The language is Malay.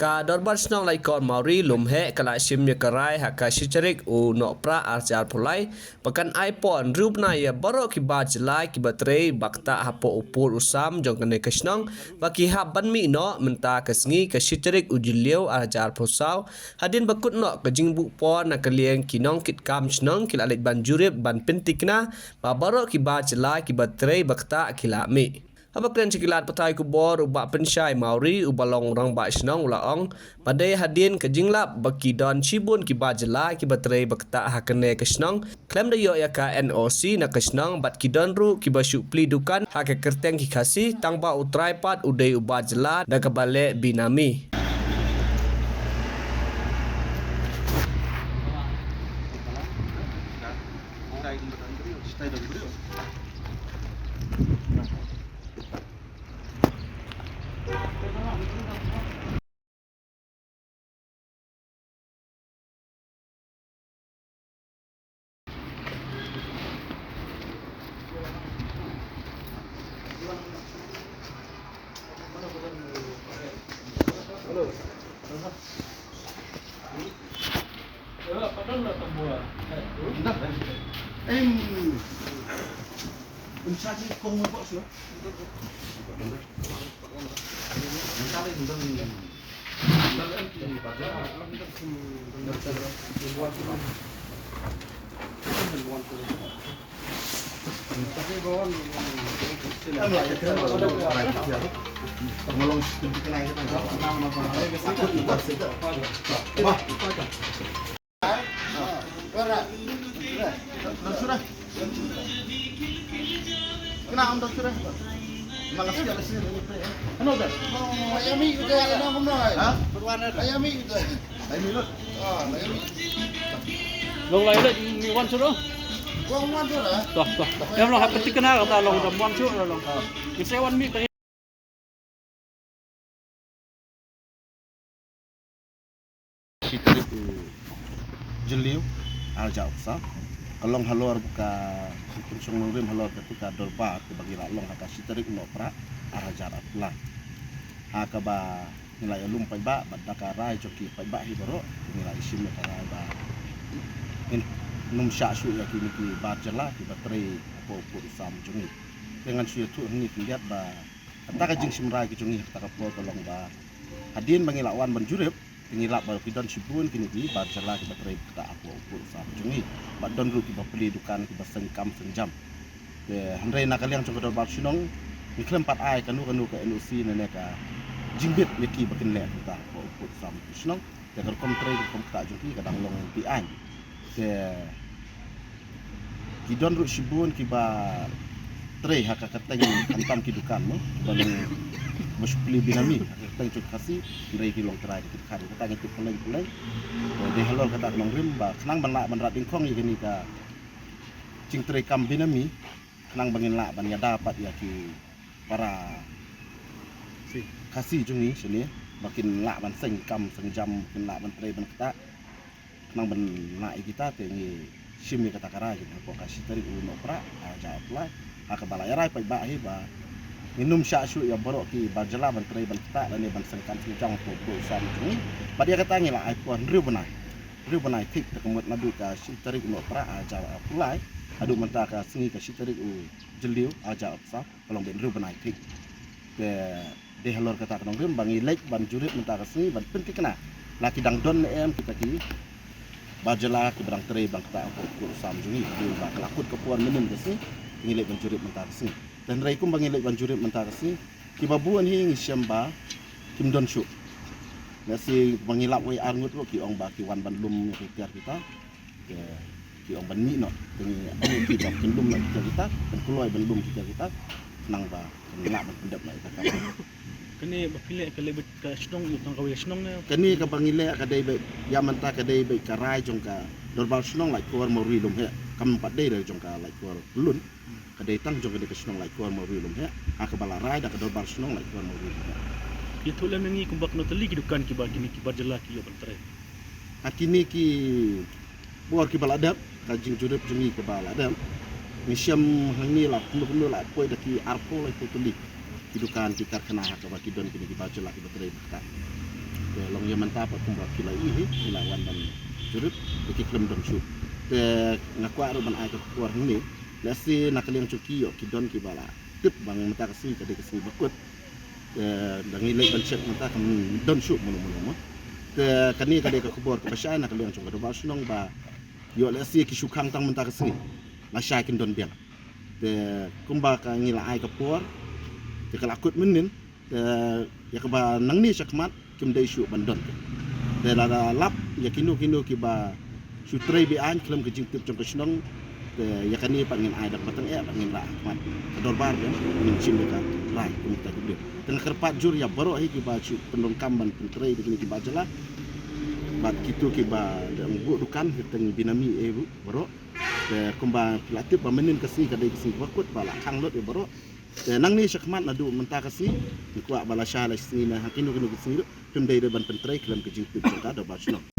Ka dorbar snong lai kon mauri lum he kala sim ye karai haka shicharik u no pra arjar pulai pakan iPhone rup na ya baro ki ba jelai ki baterai bakta hapo upur usam jong kene kesnong baki hab ban mi no menta kesngi ke shicharik u jiliu arjar pusau hadin bakut no ke jingbu pon na kalieng kinong kit kam snong kila alik ban jurip ban pentikna ba baro ki ba jelai ki baterai bakta kila mi Habak dan cikilat petai kubor ubak pensyai mauri ubalong rang bak senong ulaong pandai hadin ke jinglap baki don cibun ki bajela ki baterai bakta hakene ke senong klem da yo ya ka NOC na ke senong bat ki don ru ki basu pli dukan ha ke kerteng ki kasi tang ba utrai pat udai ubajela da ke bale binami Pensasi kau mau buat sih? Kenapa anda sudah? Malas sekali sini. Kenapa? Ayami juga ada nama. Hah? Berwarna. Ayami juga. Ayami lot. Ah, ayami. Long lại đấy, mi quan số đó. Quang ngoan thôi hả? Rồi, rồi. Em lo học cái cái nào ta long tầm quan số rồi long. Mình sẽ quan mi cái Jeliu aljau sa. Kalong halor buka kunsung mungrim halor ketika dorba bagi long haka sitarik no pra arajar apla. Haka ba nilai alum pai ba badaka rai joki pai ba hibaro nilai sim ka rai ba. Num sya su ya kini ki ba jala ki baterai apa pur sam jungi. Dengan su tu ni lihat ba antaka jing sim rai ki jungi taka po kalong ba. Hadin bangilawan banjurip pengilap baru pidon sibun kini ki bar jala ki baterai kita aku ukur sam jungi badon ru ki bapeli dukan ki basengkam senjam ke handrai nak kaliang jong dor bar sinong ni klem pat ai kanu ke NOC nene ka jingbit ni ki bakin le kita aku ukur sam sinong ke kar komtre kom ta jungi kadang long pi ai ke ki don ru sibun ki ba tre haka kateng antam ki dukan mo balong masupli binami tang cuk kasi ndai ki long trai ki khari ka tang ti puleng de halol kata long rim ba knang ban la ban rat ingkong ye ni ka cing tre kam binami knang bangin la ban ya dapat ya ki para si kasi jungi sini makin la ban seng kam senjam kin la ban tre ban kata knang ban la kita te ni sim kata kara ki ko kasi tari uno pra aja apply aka bala ya rai pa ba hi ba minum syak ya borok ki barjala ban trai ban kita dan ban sengkan sejang po sam jungi pada kata ni lah iPhone riu benai tik tekemut nadu ka sitarik no pra aja apply adu menta ka singi ka sitarik u jeliu aja apsa kalau ben riu benai tik ke de halor kata kanong rim bangi lek ban jurip menta ka singi ban pentik kena laki dang don em kita ki barjala ki barang trai ban kita po sam jungi di ba kelakut kepuan minum ke si ngilek ban jurip menta ka singi dan raikum bangilek banjurip mentasi kibabuan hi ngisyamba kim don syu nasi bangilap wai arngut ro ki ong ba ki wan ban lum ki kita ke ki ong ban mi no ni ong ki ba kin lum kita dan kuloi ban lum kita nang ba kena ban pendap na kita Kini bapilek ke lebih ke senong utang kawin senong ne. kani ka bangilek ka dai be ya menta ka dai be karai jong ka dorbal senong lai kuar mori lum he kam pat dai jong ka lai kuar lun kadai tang jong kadai kesenong lai kuar mau rilum he aka balarai da kador bar senong lai kuar mau rilum he Itu lah mengi kumbak no teli kidukan ki bagi ni ki barjala ki yo bantre. akini ki buar ki baladap ka jing jurip jungi ke baladap Misyam hangi lah kunu lah poi daki arpo lah itu tuli kidukan ki karkana hak ba kidon kini ki baca lah ki betre long yang mantap kumbra kilai ini ilawan dan jurut bagi klem dom shoot ngaku aru ban ai keluar ni lasi nakaliang cuki yo kidon kibala tip bang mata kasi kade kasi bakut dan nilai pencet mata kan don shoot mulu kani kade ka kubor ka pasya nakaliang chung ka ba sunong ba yo lasi ki shukang tang mata kasi la syakin don biang kumba ka ngila ai ka por kalakut menin ya ka ba nang ni sakmat kim dai shoot bandon la lap ya kinu ki ba sutrai bi an klem ke jingtip chung ka sunong ya kani pangin ai dak batang pangin ra mat kador bar ya min sim ka rai kum ta gede tengah kerpat jur ya baro hi ki ba chu pendong kamban pentrai di ki ba jala bat kitu ki ba dang bu dukan teng binami bu baro kumba pelatih ba menin kasi kadai kasi bakut bala kang lot ya baro nang ni sakmat na du menta kasi ku bala shala sini na hakinu kinu kasi tum dai ban pentrai klem ke jingtip chung ka da ba sunong